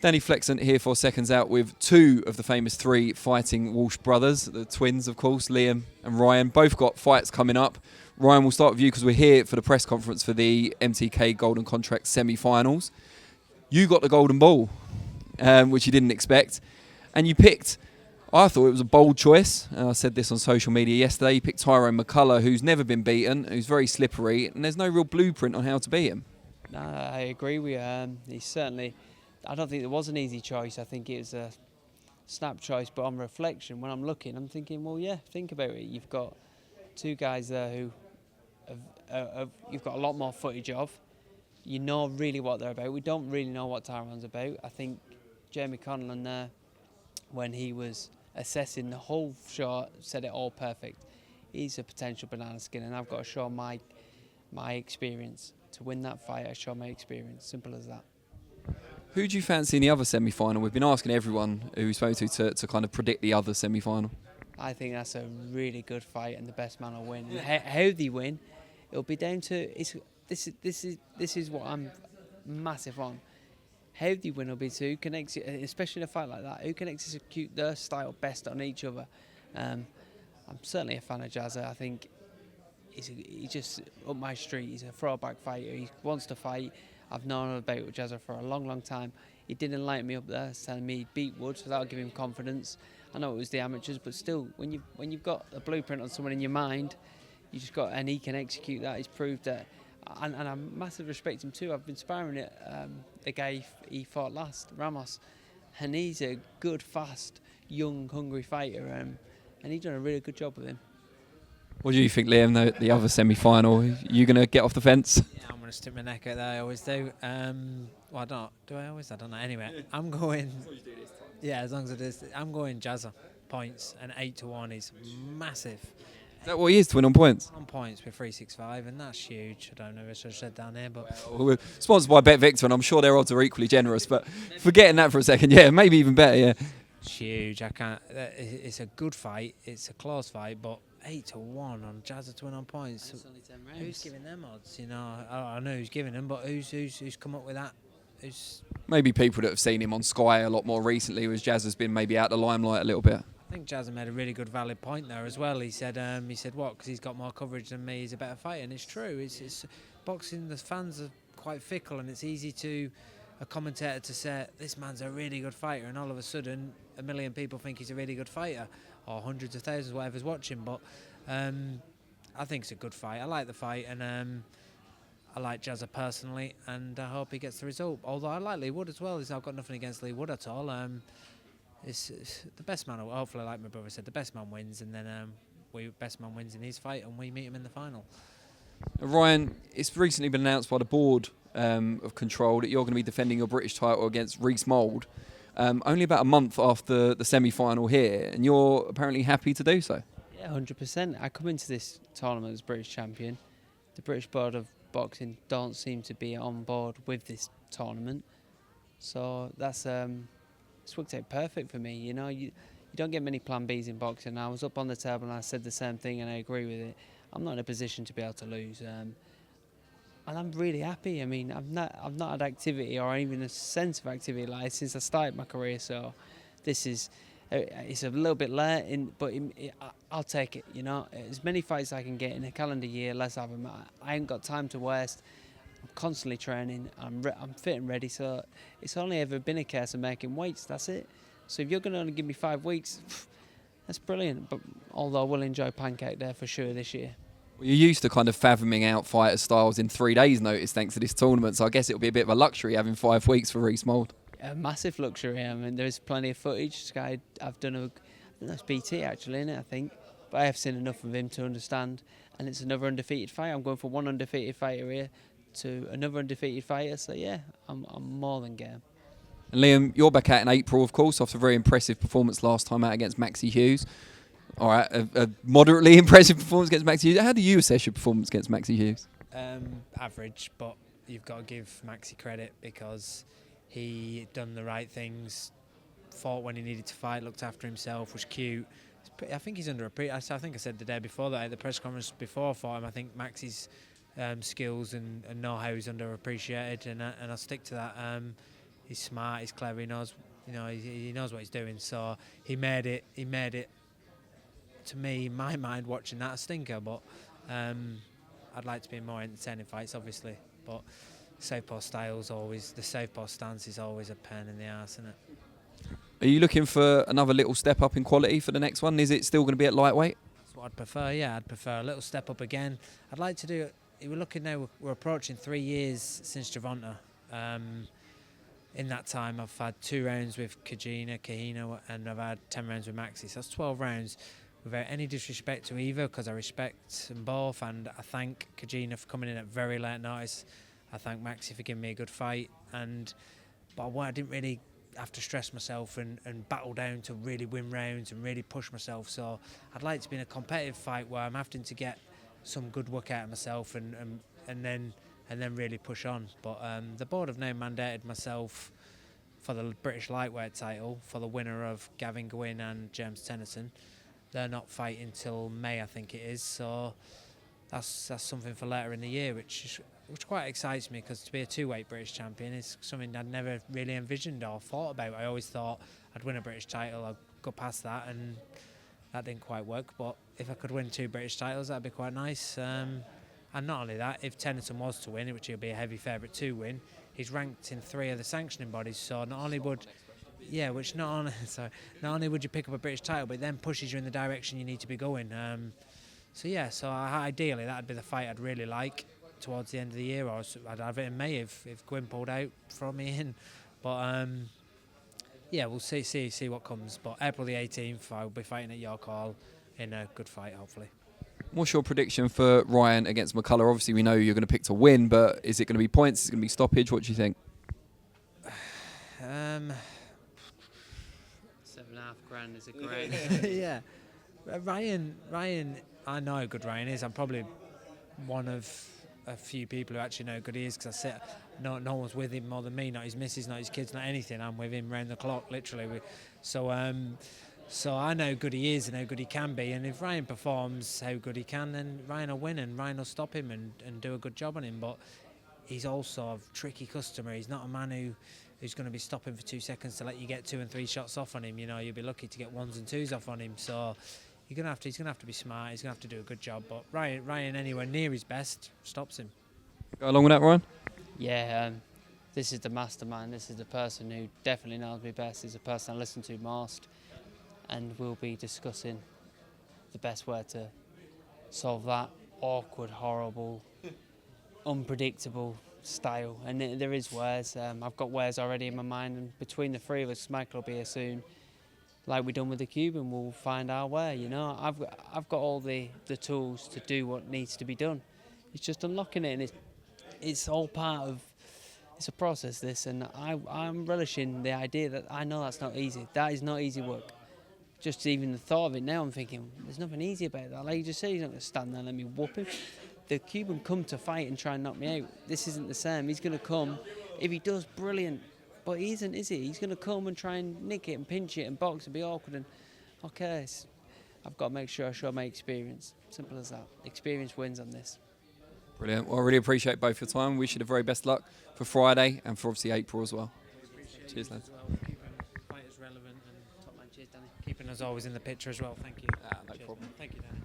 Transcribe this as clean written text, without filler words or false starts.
Danny Flexent here for Seconds Out with two of the famous three fighting Walsh brothers, the twins, of course, Liam and Ryan. Both got fights coming up. Ryan, we'll start with you because we're here for the press conference for the MTK Golden Contract semi-finals. You got the golden ball, which you didn't expect, and you picked, I thought it was a bold choice. I said this on social media yesterday. You picked Tyrone McCullagh, who's never been beaten, who's very slippery, and there's no real blueprint on how to beat him. No, I agree with you. He's certainly... I don't think there was an easy choice. I think it was a snap choice, but on reflection, when I'm looking, I'm thinking, well, yeah, think about it. You've got two guys there who you've got a lot more footage of. You know really what they're about. We don't really know what Tyrone's about. I think Jamie Conlon there, when he was assessing the whole shot, said it all perfect. He's a potential banana skin, and I've got to show my experience. To win that fight, I show my experience. Simple as that. Who do you fancy in the other semi-final? We've been asking everyone who we spoke to kind of predict the other semi-final. I think that's a really good fight, and the best man will win. And how they win, it'll be down to this is what I'm massive on. How they win will be to who can execute, especially in a fight like that, who can execute their style best on each other. I'm certainly a fan of Jazza. I think he's just up my street. He's a throwback fighter. He wants to fight. I've known about Jazza for a long, long time. He didn't light me up there, telling me he'd beat Wood, so that'll give him confidence. I know it was the amateurs, but still, when you've got a blueprint on someone in your mind, you just got, and he can execute that. He's proved that, and I massive respect him too. I've been sparring it, the guy he fought last, Ramos, and he's a good, fast, young, hungry fighter, and he's done a really good job with him. What do you think, Liam, the other semi-final? You going to get off the fence? Yeah, I'm going to stick my neck out there. I always do. Well, I don't. Do I always? I don't know. Anyway, I'm going... Yeah, as long as it is. I'm going Jazza points, and 8-1 is massive. Is that what he is, to win on points? On points with 365, and that's huge. I don't know if I should have said down here, but... Well, we're sponsored by Bet Victor, and I'm sure their odds are equally generous, but forgetting that for a second, yeah, maybe even better, yeah. It's huge. I can't... It's a good fight. It's a close fight, but 8-1 on Jazza to win on points. It's only 10 rounds. Who's giving them odds? You know, I know who's giving them, but who's come up with that? Maybe people that have seen him on Sky a lot more recently, whereas Jazza's been maybe out the limelight a little bit. I think Jazza made a really good, valid point there as well. He said what? Because he's got more coverage than me, he's a better fighter, and it's true. It's boxing. The fans are quite fickle, and it's easy to a commentator to say this man's a really good fighter, and all of a sudden, a million people think he's a really good fighter, or hundreds of thousands, whatever's watching. But I think it's a good fight. I like the fight, and I like Jazza personally, and I hope he gets the result. Although I like Lee Wood as well. I've got nothing against Lee Wood at all. It's the best man. Hopefully, like my brother said, the best man wins, and then best man wins in his fight, and we meet him in the final. Ryan, it's recently been announced by the board of control that you're going to be defending your British title against Reece Mould, only about a month after the semi-final here, and you're apparently happy to do so. Yeah, 100%. I come into this tournament as British champion. The British Board of Boxing don't seem to be on board with this tournament, so that's it's worked out perfect for me. You know, you don't get many plan Bs in boxing. I was up on the table and I said the same thing, and I agree with it. I'm not in a position to be able to lose, and I'm really happy. I mean, I've not had activity or even a sense of activity like since I started my career. So this is it's a little bit late, but I'll take it. You know, as many fights as I can get in a calendar year, let's have them. I ain't got time to waste. I'm constantly training. I'm fit and ready. So it's only ever been a case of making weights. That's it. So if you're going to only give me 5 weeks, that's brilliant. But although I will enjoy Pancake there for sure this year. Well, you're used to kind of fathoming out fighter styles in 3 days' notice thanks to this tournament. So I guess it'll be a bit of a luxury having 5 weeks for Reece Mould. A massive luxury. I mean, there's plenty of footage. Sky, I've done I think that's BT actually, isn't it? I think, but I have seen enough of him to understand. And it's another undefeated fight. I'm going from one undefeated fighter here to another undefeated fighter. So yeah, I'm more than game. And Liam, you're back out in April, of course, after a very impressive performance last time out against Maxie Hughes. All right, a moderately impressive performance against Maxie Hughes. How do you assess your performance against Maxie Hughes? Average, but you've got to give Maxie credit because he done the right things, fought when he needed to fight, looked after himself, was cute. I think he's underappreciated. I think I said the day before that at the press conference before I fought him, I think Maxie's skills and know-how is underappreciated, and I'll stick to that. he's smart, he's clever, he knows, he knows what he's doing. So he made it. To me, in my mind, watching that, a stinker. But I'd like to be in more entertaining fights, obviously. But southpaw the southpaw stance is always a pain in the arse, isn't it? Are you looking for another little step up in quality for the next one? Is it still going to be at lightweight? That's what I'd prefer. Yeah, I'd prefer a little step up again. I'd like to do. We're looking now. We're approaching 3 years since Javonta. In that time, I've had 2 rounds with Kahina, and I've had 10 rounds with Maxi. So that's 12 rounds. Without any disrespect to either, because I respect them both, and I thank Kahina for coming in at very late notice. I thank Maxi for giving me a good fight, but I didn't really have to stress myself and battle down to really win rounds and really push myself. So I'd like to be in a competitive fight where I'm having to get some good work out of myself and then really push on. But the board have now mandated myself for the British lightweight title for the winner of Gavin Gwynn and James Tennyson. They're not fighting till May, I think it is. So that's something for later in the year, which quite excites me, because to be a 2-weight British champion is something I'd never really envisioned or thought about. I always thought I'd win a British title, I'd go past that, and that didn't quite work. But if I could win 2 British titles, that'd be quite nice. And not only that, if Tennyson was to win, which he'll be a heavy favourite to win, he's ranked in 3 of the sanctioning bodies. So not only would not only would you pick up a British title, but it then pushes you in the direction you need to be going. So ideally that'd be the fight I'd really like towards the end of the year, or I'd have it in May if Gwynn pulled out from me in. But we'll see what comes. But April the 18th, I'll be fighting at York Hall in a good fight, hopefully. What's your prediction for Ryan against McCullagh? Obviously, we know you're going to pick to win, but is it going to be points? Is it going to be stoppage? What do you think? $7.5 grand is a great. Yeah, Ryan. I know how good Ryan is. I'm probably one of a few people who actually know how good he is, because no one's with him more than me. Not his missus, not his kids, not anything. I'm with him round the clock, literally. So I know how good he is and how good he can be. And if Ryan performs how good he can, then Ryan will win, and Ryan will stop him and do a good job on him. But he's also a tricky customer. He's not a man who's going to be stopping for 2 seconds to let you get 2 and 3 shots off on him. You'll be lucky to get 1s and 2s off on him. So he's going to have to be smart. He's going to have to do a good job. But Ryan anywhere near his best stops him. Go along with that, Ryan? Yeah, this is the mastermind. This is the person who definitely knows me best. He's the person I listen to most, and we'll be discussing the best way to solve that awkward, horrible, unpredictable style. And there is ways. I've got ways already in my mind, and between the 3 of us, Michael will be here soon. Like we done with the Cuban, we'll find our way. I've got all the tools to do what needs to be done. It's just unlocking it, and it's all part of. It's a process, this, and I'm relishing the idea that I know that's not easy. That is not easy work. Just even the thought of it now, I'm thinking there's nothing easy about that. Like you just said, he's not going to stand there and let me whoop him. The Cuban come to fight and try and knock me out. This isn't the same. He's going to come. If he does, brilliant. But he isn't, is he? He's going to come and try and nick it and pinch it and box and be awkward. And okay, I've got to make sure I show my experience. Simple as that. Experience wins on this. Brilliant. Well, I really appreciate both your time. Wish you the very best luck for Friday and for obviously April as well. Cheers, lads. Keeping fighters relevant and Top man, cheers, Danny. keeping us always in the picture as well. Thank you. No Cheers, problem. man. Thank you, Danny.